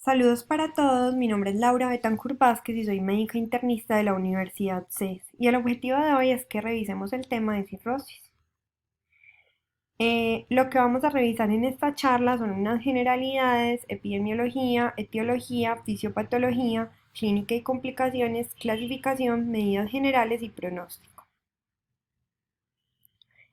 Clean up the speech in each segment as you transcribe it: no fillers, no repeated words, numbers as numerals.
Saludos para todos, mi nombre es Laura Betancur Vázquez y soy médica internista de la Universidad CES y el objetivo de hoy es que revisemos el tema de cirrosis. Lo que vamos a revisar en esta charla son unas generalidades, epidemiología, etiología, fisiopatología, clínica y complicaciones, clasificación, medidas generales y pronóstico.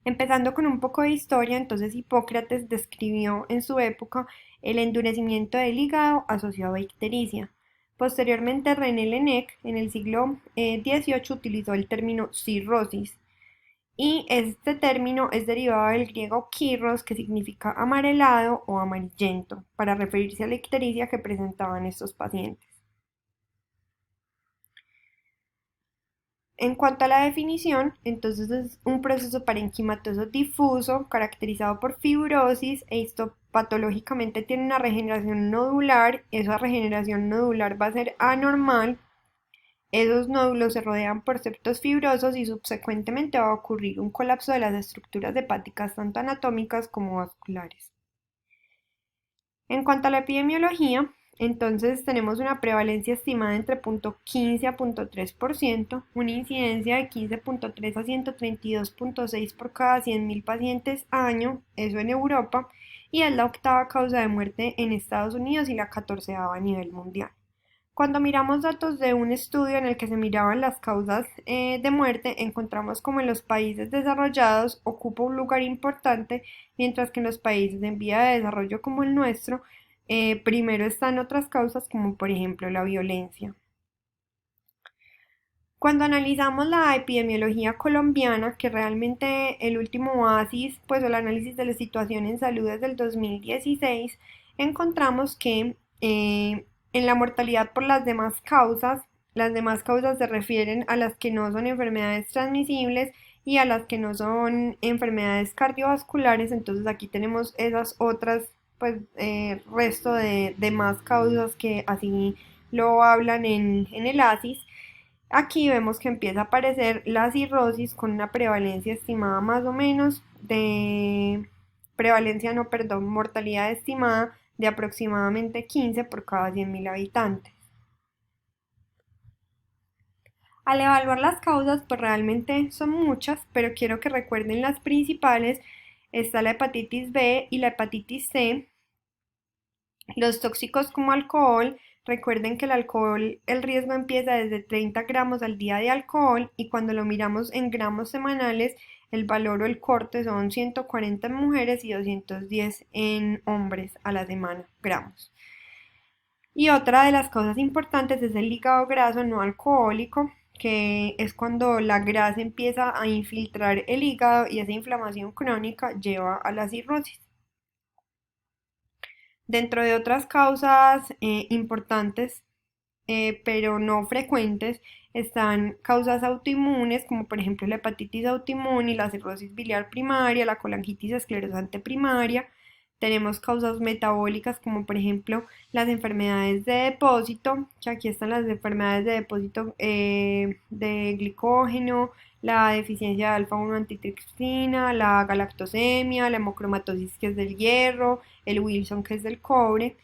Empezando con un poco de historia, entonces Hipócrates describió en su época el endurecimiento del hígado asociado a ictericia. Posteriormente, René Laennec en el siglo XVIII utilizó el término cirrosis y este término es derivado del griego kirros, que significa amarelado o amarillento, para referirse a la ictericia que presentaban estos pacientes. En cuanto a la definición, entonces es un proceso parenquimatoso difuso caracterizado por fibrosis e histopatológicamente tiene una regeneración nodular. Esa regeneración nodular va a ser anormal. Esos nódulos se rodean por septos fibrosos y subsecuentemente va a ocurrir un colapso de las estructuras hepáticas tanto anatómicas como vasculares. En cuanto a la epidemiología, entonces tenemos una prevalencia estimada entre 0.15 a 0.3%, una incidencia de 15.3 a 132.6 por cada 100.000 pacientes año, eso en Europa, y es la octava causa de muerte en Estados Unidos y la 14ª a nivel mundial. Cuando miramos datos de un estudio en el que se miraban las causas de muerte, encontramos como en los países desarrollados ocupa un lugar importante, mientras que en los países en vía de desarrollo como el nuestro, primero están otras causas como por ejemplo la violencia. Cuando analizamos la epidemiología colombiana, que realmente el último oasis, pues el análisis de la situación en salud desde el 2016, encontramos que en la mortalidad por las demás causas se refieren a las que no son enfermedades transmisibles y a las que no son enfermedades cardiovasculares. Entonces aquí tenemos esas otras, pues resto de más causas que así lo hablan en el ASIS. Aquí vemos que empieza a aparecer la cirrosis con una prevalencia estimada más o menos de prevalencia, no, perdón, mortalidad estimada de aproximadamente 15 por cada 100.000 habitantes. Al evaluar las causas, pues realmente son muchas, pero quiero que recuerden las principales. Está la hepatitis B y la hepatitis C. Los tóxicos como alcohol, recuerden que el alcohol, el riesgo empieza desde 30 gramos al día de alcohol y cuando lo miramos en gramos semanales, el valor o el corte son 140 en mujeres y 210 en hombres a la semana, gramos. Y otra de las cosas importantes es el hígado graso no alcohólico, que es cuando la grasa empieza a infiltrar el hígado y esa inflamación crónica lleva a la cirrosis. Dentro de otras causas importantes, pero no frecuentes, están causas autoinmunes, como por ejemplo la hepatitis autoinmune y la cirrosis biliar primaria, la colangitis esclerosante primaria. Tenemos causas metabólicas, como por ejemplo las enfermedades de depósito, que aquí están las enfermedades de depósito de glicógeno, la deficiencia de alfa-1 antitripsina, la galactosemia, la hemocromatosis, que es del hierro, el Wilson, que es del cobre.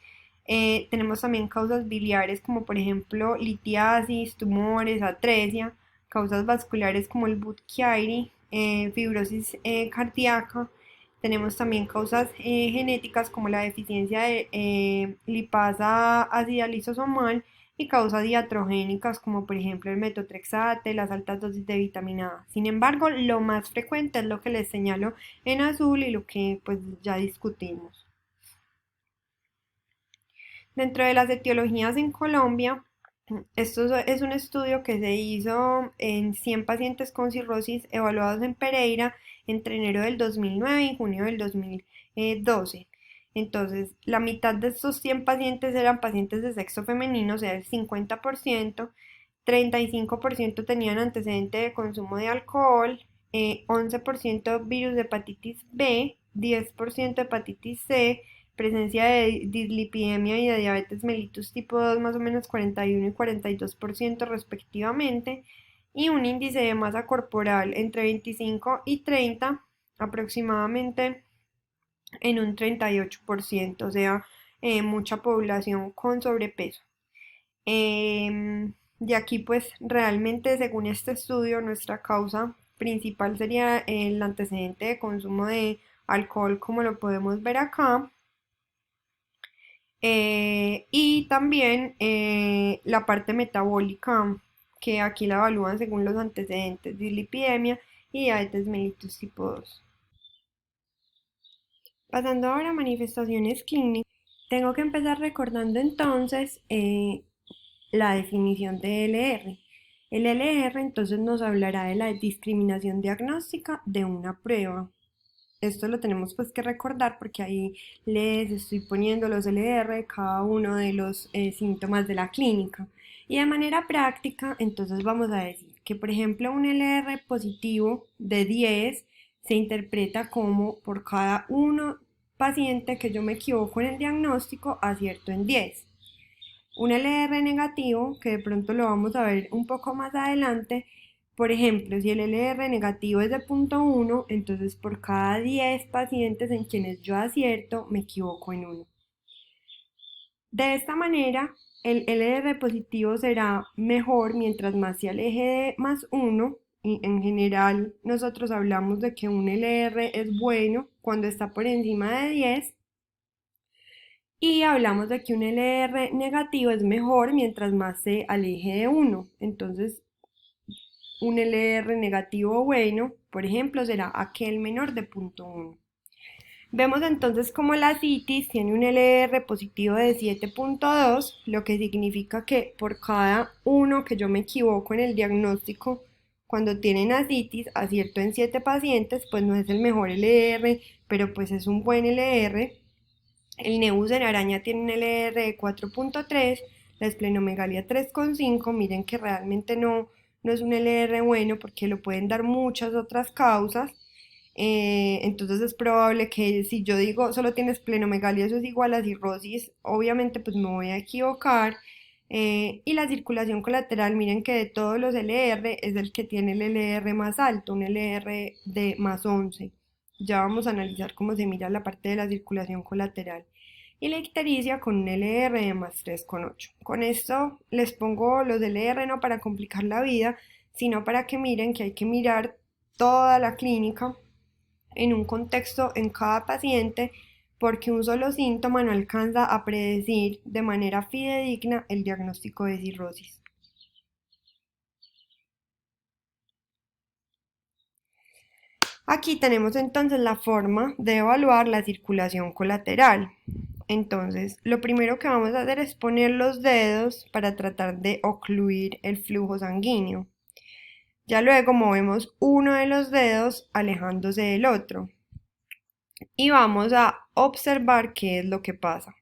Tenemos también causas biliares como por ejemplo litiasis, tumores, atresia, causas vasculares como el Budd-Chiari, fibrosis cardíaca. Tenemos también causas genéticas como la deficiencia de lipasa ácida lisosomal y causas iatrogénicas como por ejemplo el metotrexate, las altas dosis de vitamina A. Sin embargo, lo más frecuente es lo que les señalo en azul y lo que pues ya discutimos. Dentro de las etiologías en Colombia, esto es un estudio que se hizo en 100 pacientes con cirrosis evaluados en Pereira entre enero del 2009 y junio del 2012. Entonces, la mitad de estos 100 pacientes eran pacientes de sexo femenino, o sea, el 50%, 35% tenían antecedente de consumo de alcohol, 11% virus de hepatitis B, 10% hepatitis C, presencia de dislipidemia y de diabetes mellitus tipo 2 más o menos 41 y 42% respectivamente, y un índice de masa corporal entre 25 y 30 aproximadamente en un 38%, o sea, mucha población con sobrepeso. De aquí pues realmente según este estudio nuestra causa principal sería el antecedente de consumo de alcohol como lo podemos ver acá. Y también la parte metabólica, que aquí la evalúan según los antecedentes, dislipidemia y diabetes mellitus tipo 2. Pasando ahora a manifestaciones clínicas, tengo que empezar recordando entonces la definición de LR. El LR entonces nos hablará de la discriminación diagnóstica de una prueba. Esto lo tenemos pues que recordar porque ahí les estoy poniendo los LR de cada uno de los síntomas de la clínica. Y de manera práctica, entonces vamos a decir que, por ejemplo, un LR positivo de 10 se interpreta como por cada uno paciente que yo me equivoco en el diagnóstico, acierto en 10. Un LR negativo, que de pronto lo vamos a ver un poco más adelante, por ejemplo, si el LR negativo es de 0.1, entonces por cada 10 pacientes en quienes yo acierto, me equivoco en uno. De esta manera, el LR positivo será mejor mientras más se aleje de más 1. Y en general, nosotros hablamos de que un LR es bueno cuando está por encima de 10. Y hablamos de que un LR negativo es mejor mientras más se aleje de 1. Entonces, un LR negativo bueno, por ejemplo, será aquel menor de 0.1. Vemos entonces como la citis tiene un LR positivo de 7.2, lo que significa que por cada uno que yo me equivoco en el diagnóstico, cuando tienen ascitis, acierto en 7 pacientes, pues no es el mejor LR, pero pues es un buen LR. El Nebus en araña tiene un LR de 4.3, la esplenomegalia 3.5, miren que realmente no es un LR bueno porque lo pueden dar muchas otras causas. Entonces es probable que si yo digo solo tiene esplenomegalia, eso es igual a cirrosis, obviamente pues me voy a equivocar. Y la circulación colateral, miren que de todos los LR es el que tiene el LR más alto, un LR de más 11. Ya vamos a analizar cómo se mira la parte de la circulación colateral. Y la ictericia con un LR de más 3,8. Con esto les pongo los LR no para complicar la vida, sino para que miren que hay que mirar toda la clínica en un contexto en cada paciente, porque un solo síntoma no alcanza a predecir de manera fidedigna el diagnóstico de cirrosis. Aquí tenemos entonces la forma de evaluar la circulación colateral. Entonces, lo primero que vamos a hacer es poner los dedos para tratar de ocluir el flujo sanguíneo. Ya luego movemos uno de los dedos alejándose del otro y vamos a observar qué es lo que pasa.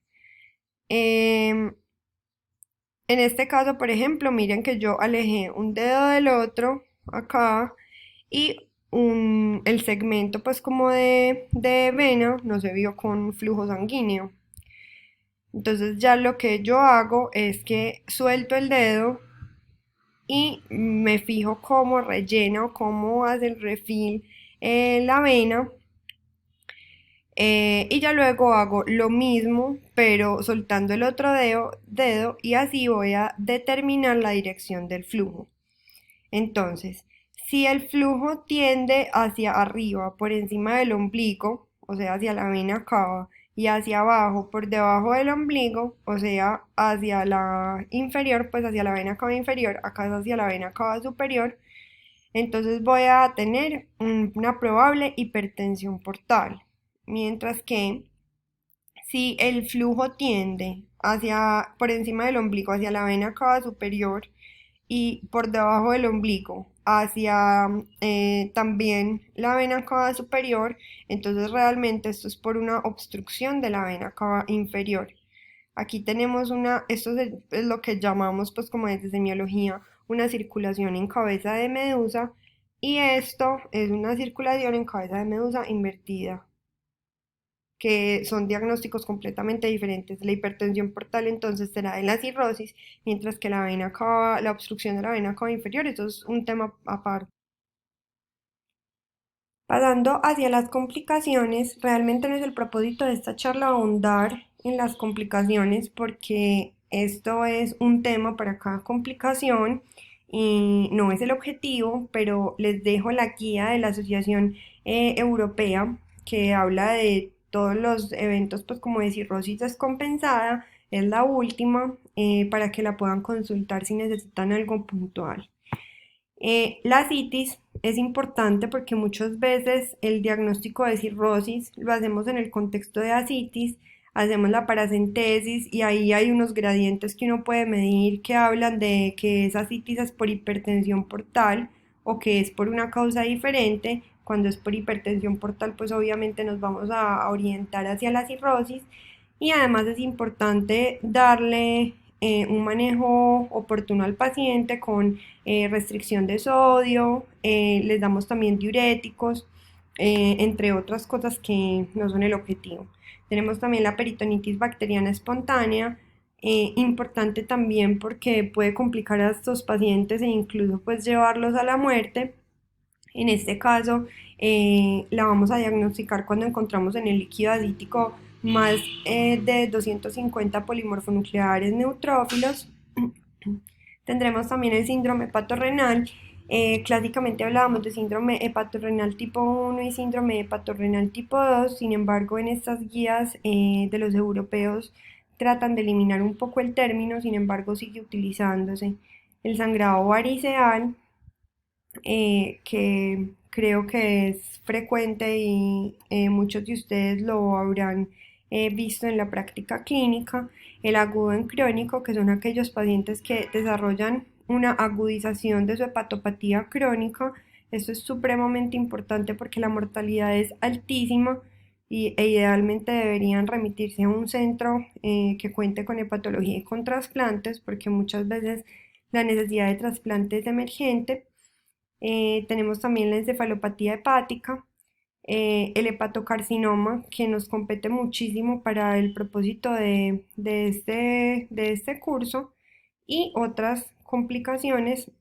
En este caso, por ejemplo, miren que yo alejé un dedo del otro acá y el segmento pues como de vena no se vio con flujo sanguíneo. Entonces ya lo que yo hago es que suelto el dedo y me fijo cómo rellena o cómo hace el refill la vena. Y ya luego hago lo mismo, pero soltando el otro dedo y así voy a determinar la dirección del flujo. Entonces, si el flujo tiende hacia arriba, por encima del ombligo, o sea, hacia la vena cava, y hacia abajo, por debajo del ombligo, o sea, hacia la inferior, pues hacia la vena cava inferior, acá es hacia la vena cava superior, entonces voy a tener una probable hipertensión portal. Mientras que si el flujo tiende hacia, por encima del ombligo, hacia la vena cava superior y por debajo del ombligo, hacia también la vena cava superior, entonces realmente esto es por una obstrucción de la vena cava inferior. Aquí tenemos esto es lo que llamamos pues como desde semiología una circulación en cabeza de medusa y esto es una circulación en cabeza de medusa invertida, que son diagnósticos completamente diferentes. La hipertensión portal entonces será de la cirrosis, mientras que la vena cava, la obstrucción de la vena cava inferior, eso es un tema aparte. Pasando hacia las complicaciones, realmente no es el propósito de esta charla ahondar en las complicaciones porque esto es un tema para cada complicación y no es el objetivo, pero les dejo la guía de la Asociación Europea que habla de todos los eventos, pues como de cirrosis descompensada, es la última, para que la puedan consultar si necesitan algo puntual. La citis es importante porque muchas veces el diagnóstico de cirrosis lo hacemos en el contexto de ascitis, hacemos la paracentesis y ahí hay unos gradientes que uno puede medir que hablan de que esa citis es por hipertensión portal o que es por una causa diferente. Cuando es por hipertensión portal, pues obviamente nos vamos a orientar hacia la cirrosis y además es importante darle un manejo oportuno al paciente con restricción de sodio, les damos también diuréticos, entre otras cosas que no son el objetivo. Tenemos también la peritonitis bacteriana espontánea, importante también porque puede complicar a estos pacientes e incluso pues llevarlos a la muerte. En este caso, la vamos a diagnosticar cuando encontramos en el líquido acítico más de 250 polimorfonucleares neutrófilos. Tendremos también el síndrome hepatorrenal. Clásicamente hablábamos de síndrome hepatorrenal tipo 1 y síndrome hepatorrenal tipo 2. Sin embargo, en estas guías de los europeos tratan de eliminar un poco el término, sin embargo sigue utilizándose. El sangrado variceal, que creo que es frecuente y muchos de ustedes lo habrán visto en la práctica clínica. El agudo en crónico, que son aquellos pacientes que desarrollan una agudización de su hepatopatía crónica. Esto es supremamente importante porque la mortalidad es altísima e idealmente deberían remitirse a un centro que cuente con hepatología y con trasplantes, porque muchas veces la necesidad de trasplante es emergente. Tenemos también la encefalopatía hepática, el hepatocarcinoma, que nos compete muchísimo para el propósito de este curso, y otras complicaciones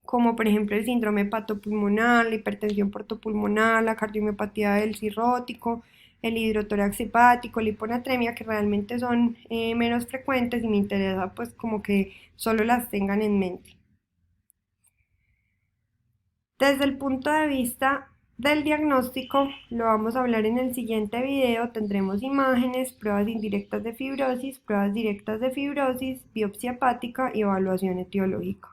como por ejemplo el síndrome hepatopulmonar, la hipertensión portopulmonar, la cardiomiopatía del cirrótico, el hidrotórax hepático, la hiponatremia, que realmente son menos frecuentes y me interesa pues como que solo las tengan en mente. Desde el punto de vista del diagnóstico, lo vamos a hablar en el siguiente video. Tendremos imágenes, pruebas indirectas de fibrosis, pruebas directas de fibrosis, biopsia hepática y evaluación etiológica.